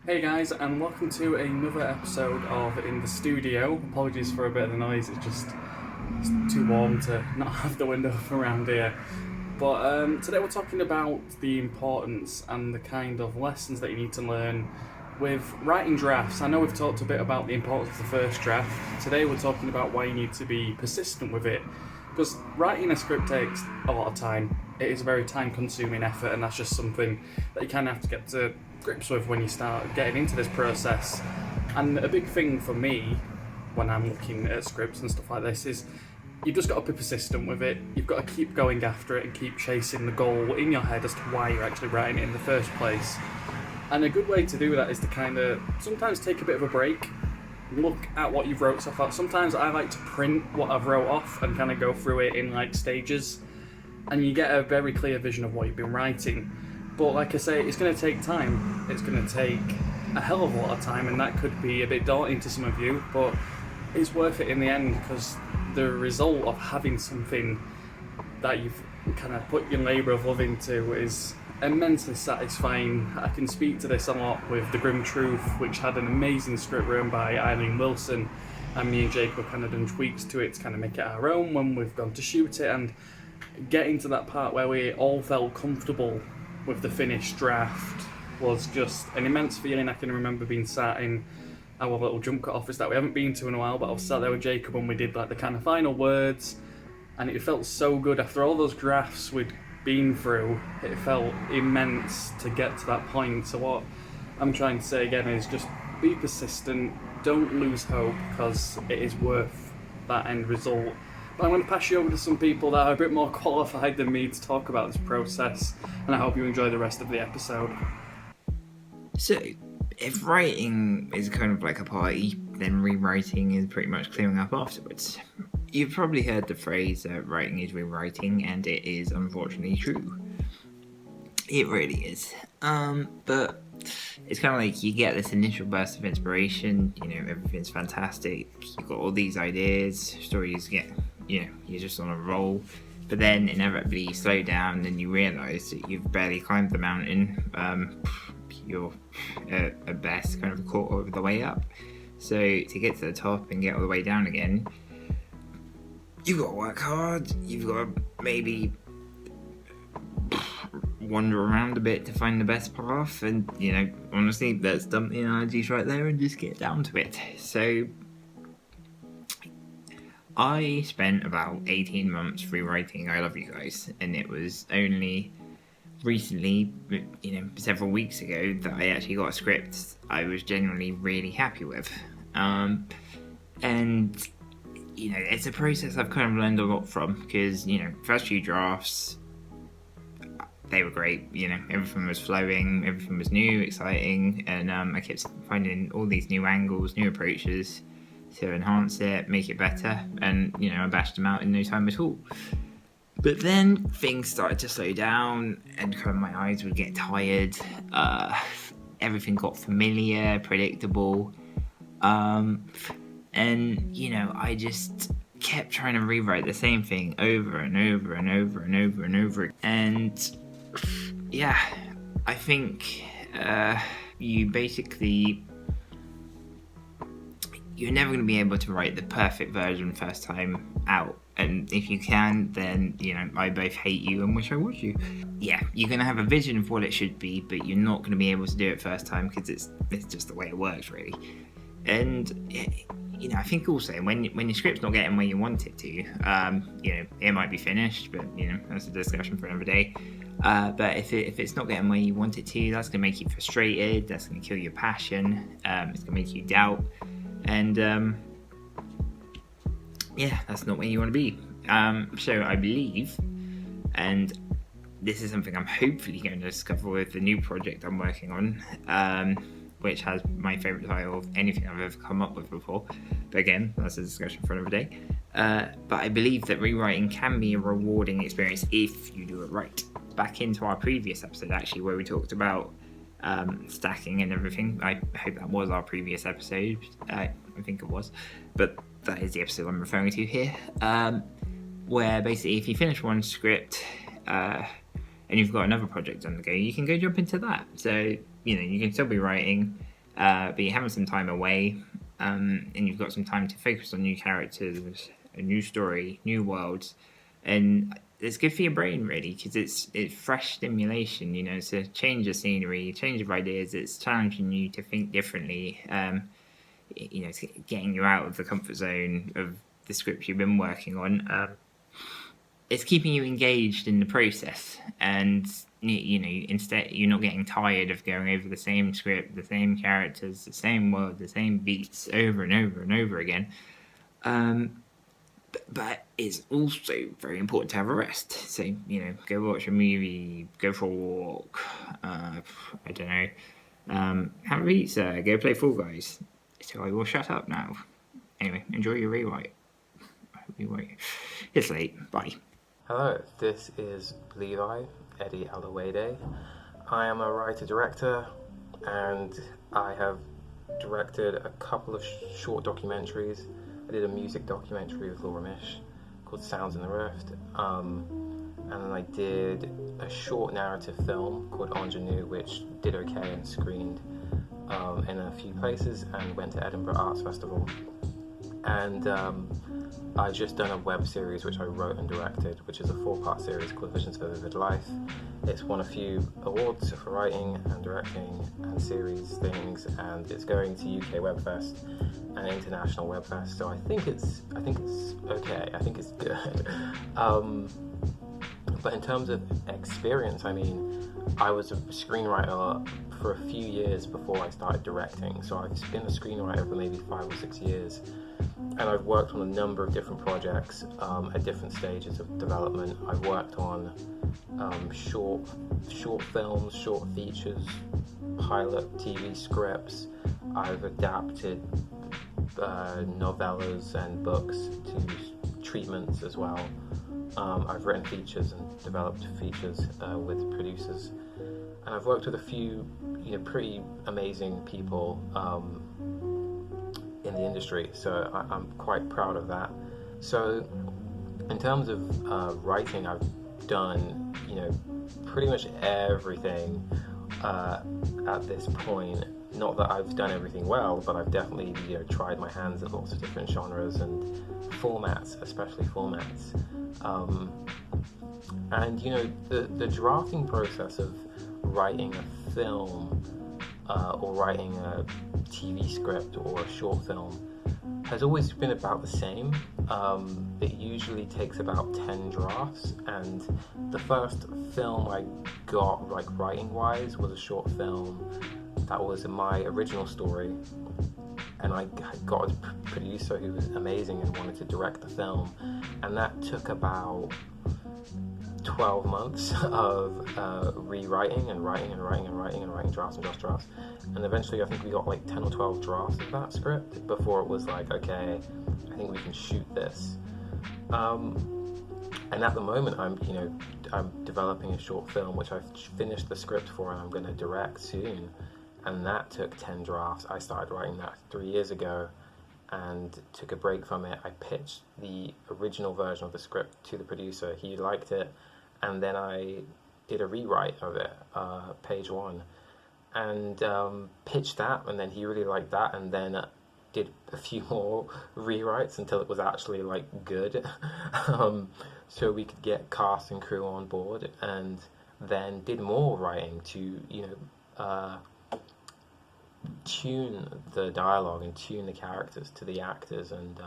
Hey guys, and welcome to another episode of In the Studio. Apologies for a bit of the noise, it's too warm to not have the window up around here. But today we're talking about the importance and the kind of lessons that you need to learn with writing drafts. I know we've talked a bit about the importance of the first draft. Today we're talking about why you need to be persistent with it. Because writing a script takes a lot of time. It is a very time-consuming effort, and that's just something that you kind of have to get to grips with when you start getting into this process. And a big thing for me when I'm looking at scripts and stuff like this is you've just got to be persistent with it. You've got to keep going after it and keep chasing the goal in your head as to why you're actually writing it in the first place. And a good way to do that is to kind of sometimes take a bit of a break, look at what you've wrote so far. Sometimes I like to print what I've wrote off and kind of go through it in like stages, and you get a very clear vision of what you've been writing. But like I say, it's going to take time. It's going to take a hell of a lot of time, and that could be a bit daunting to some of you, but it's worth it in the end, because the result of having something that you've kind of put your labour of love into is immensely satisfying. I can speak to this a lot with The Grim Truth, which had an amazing script written by Eileen Wilson, and me and Jake have kind of done tweaks to it to kind of make it our own when we've gone to shoot it, and getting to that part where we all felt comfortable with the finished draft was just an immense feeling. I can remember being sat in our little JumpCut office that we haven't been to in a while, but I was sat there with Jacob when we did like the kind of final words, and it felt so good after all those drafts we'd been through. It felt immense to get to that point. So what I'm trying to say again is just be persistent, don't lose hope, because it is worth that end result. But I'm going to pass you over to some people that are a bit more qualified than me to talk about this process, and I hope you enjoy the rest of the episode. So, if writing is kind of like a party, then rewriting is pretty much clearing up afterwards. You've probably heard the phrase that writing is rewriting, and it is unfortunately true. It really is. But it's kind of like you get this initial burst of inspiration, everything's fantastic, you've got all these ideas, stories get, you're just on a roll, but then inevitably you slow down and you realise that you've barely climbed the mountain. You're at best kind of a quarter of the way up. So to get to the top and get all the way down again, you've got to work hard, you've got to maybe wander around a bit to find the best path, and honestly, let's dump the analogies right there and just get down to it. So I spent about 18 months rewriting I Love You Guys, and it was only recently, several weeks ago, that I actually got a script I was genuinely really happy with. And it's a process I've kind of learned a lot from, because first few drafts, they were great, everything was flowing, everything was new, exciting, and I kept finding all these new angles, new approaches to enhance it, make it better, and I bashed them out in no time at all. But then things started to slow down, and kind of my eyes would get tired, everything got familiar, predictable, and I just kept trying to rewrite the same thing over and over and over and over and over, and yeah, I think you're never going to be able to write the perfect version first time out, and if you can, then I both hate you and wish I was you. Yeah, you're going to have a vision of what it should be, but you're not going to be able to do it first time, because it's just the way it works, really. And I think also when your script's not getting where you want it to, it might be finished, but that's a discussion for another day. But if it's not getting where you want it to, that's going to make you frustrated, that's going to kill your passion, it's going to make you doubt, and that's not where you want to be. So I believe, and this is something I'm hopefully going to discover with the new project I'm working on, which has my favourite title of anything I've ever come up with before, but again, that's a discussion for another day. But I believe that rewriting can be a rewarding experience if you do it right. Back into our previous episode, actually, where we talked about stacking and everything. I hope that was our previous episode. I think it was, but that is the episode I'm referring to here, where basically if you finish one script and you've got another project on the go, you can go jump into that. So you can still be writing, but you're having some time away, and you've got some time to focus on new characters, a new story, new worlds, and it's good for your brain really because it's fresh stimulation. It's a change of scenery, change of ideas. It's challenging you to think differently. It's getting you out of the comfort zone of the script you've been working on. It's keeping you engaged in the process, and instead you're not getting tired of going over the same script, the same characters, the same world, the same beats over and over and over again. But it's also very important to have a rest. So go watch a movie, go for a walk. I don't know, have a pizza, go play Fall Guys. So I will shut up now. Anyway, enjoy your rewrite. It's late. Bye. Hello, this is Levi, Eddie Alawede. I am a writer-director, and I have directed a couple of short documentaries. I did a music documentary with Laura Mish called Sounds in the Rift, and then I did a short narrative film called Ingenue, which did okay and screened in a few places and went to Edinburgh Arts Festival. And I just done a web series which I wrote and directed, which is a 4-part series called Visions for Vivid Life. It's won a few awards for writing and directing and series things, and it's going to UK Webfest and International Webfest. So I think it's okay. I think it's good. But in terms of experience, I mean, I was a screenwriter for a few years before I started directing. So I've been a screenwriter for maybe 5 or 6 years. And I've worked on a number of different projects at different stages of development. I've worked on short films, short features, pilot TV scripts. I've adapted novellas and books to treatments as well. I've written features and developed features with producers. And I've worked with a few pretty amazing people in the industry, so I'm quite proud of that. So in terms of writing, I've done pretty much everything at this point. Not that I've done everything well, but I've definitely tried my hands at lots of different genres and formats, especially formats. And the drafting process of writing a film or writing a TV script or a short film has always been about the same. It usually takes about 10 drafts, and the first film I got, like writing-wise, was a short film that was my original story, and I got a producer who was amazing and wanted to direct the film, and that took about 12 months of rewriting and writing drafts. And eventually I think we got like 10 or 12 drafts of that script before it was like, okay, I think we can shoot this. And at the moment I'm developing a short film which I've finished the script for and I'm going to direct soon. And that took 10 drafts. I started writing that 3 years ago and took a break from it. I pitched the original version of the script to the producer. He liked it. And then I did a rewrite of it, page 1, and pitched that, and then he really liked that, and then did a few more rewrites until it was actually like good, so we could get cast and crew on board, and then did more writing to tune the dialogue and tune the characters to the actors, and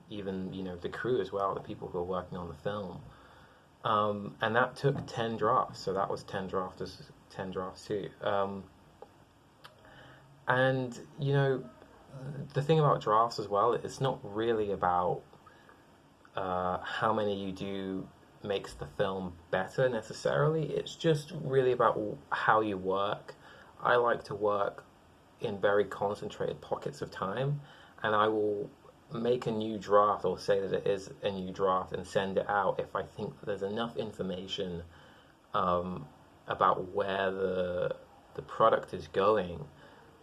even the crew as well, the people who are working on the film. And that took 10 drafts, so that was 10 drafts too. And the thing about drafts as well, it's not really about how many you do makes the film better necessarily. It's just really about how you work. I like to work in very concentrated pockets of time, and I will make a new draft or say that it is a new draft and send it out if I think that there's enough information about where the product is going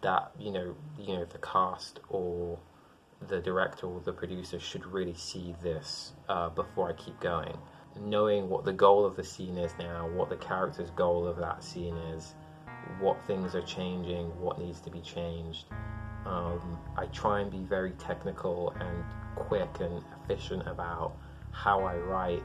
that the cast or the director or the producer should really see this before I keep going. Knowing what the goal of the scene is now, what the character's goal of that scene is, what things are changing, what needs to be changed. I try and be very technical and quick and efficient about how I write.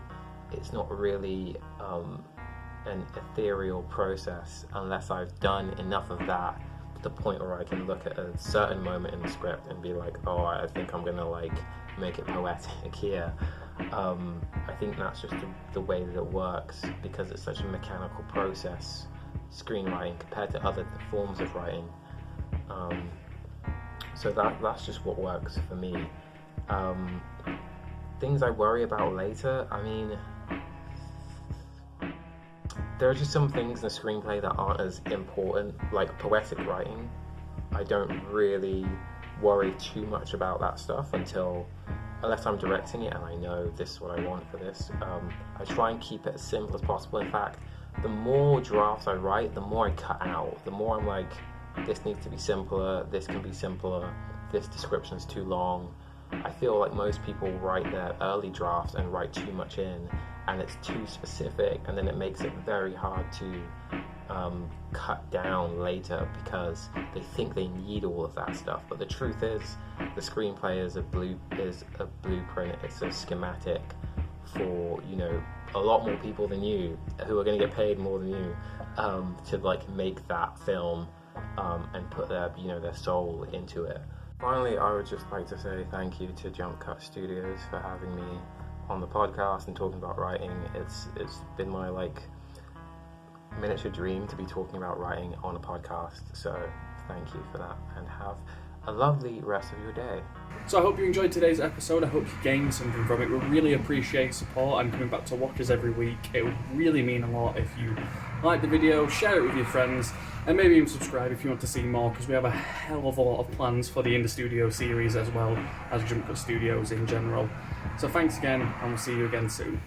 It's not really an ethereal process unless I've done enough of that to the point where I can look at a certain moment in the script and be like, oh, I think I'm gonna like make it poetic here. I think that's just the way that it works, because it's such a mechanical process, screenwriting, compared to other forms of writing. So that's just what works for me. Things I worry about later, I mean, there are just some things in a screenplay that aren't as important, like poetic writing. I don't really worry too much about that stuff unless I'm directing it and I know this is what I want for this. I try and keep it as simple as possible. In fact, the more drafts I write, the more I cut out. The more I'm like, this needs to be simpler, this can be simpler, this description's too long. I feel like most people write their early drafts and write too much in, and it's too specific, and then it makes it very hard to cut down later because they think they need all of that stuff. But the truth is, the screenplay is a blueprint. It's a schematic for, you know, a lot more people than you, who are going to get paid more than you, to like make that film and put their soul into it. Finally, I would just like to say thank you to JumpCut Studios for having me on the podcast and talking about writing. It's been my like miniature dream to be talking about writing on a podcast, so thank you for that, and have a lovely rest of your day. So I hope you enjoyed today's episode. I hope you gained something from it. We really appreciate support and coming back to watch us every week. It would really mean a lot if you like the video, share it with your friends, and maybe even subscribe if you want to see more, because we have a hell of a lot of plans for the In the Studio series as well as JumpCut Studios in general. So thanks again, and we'll see you again soon.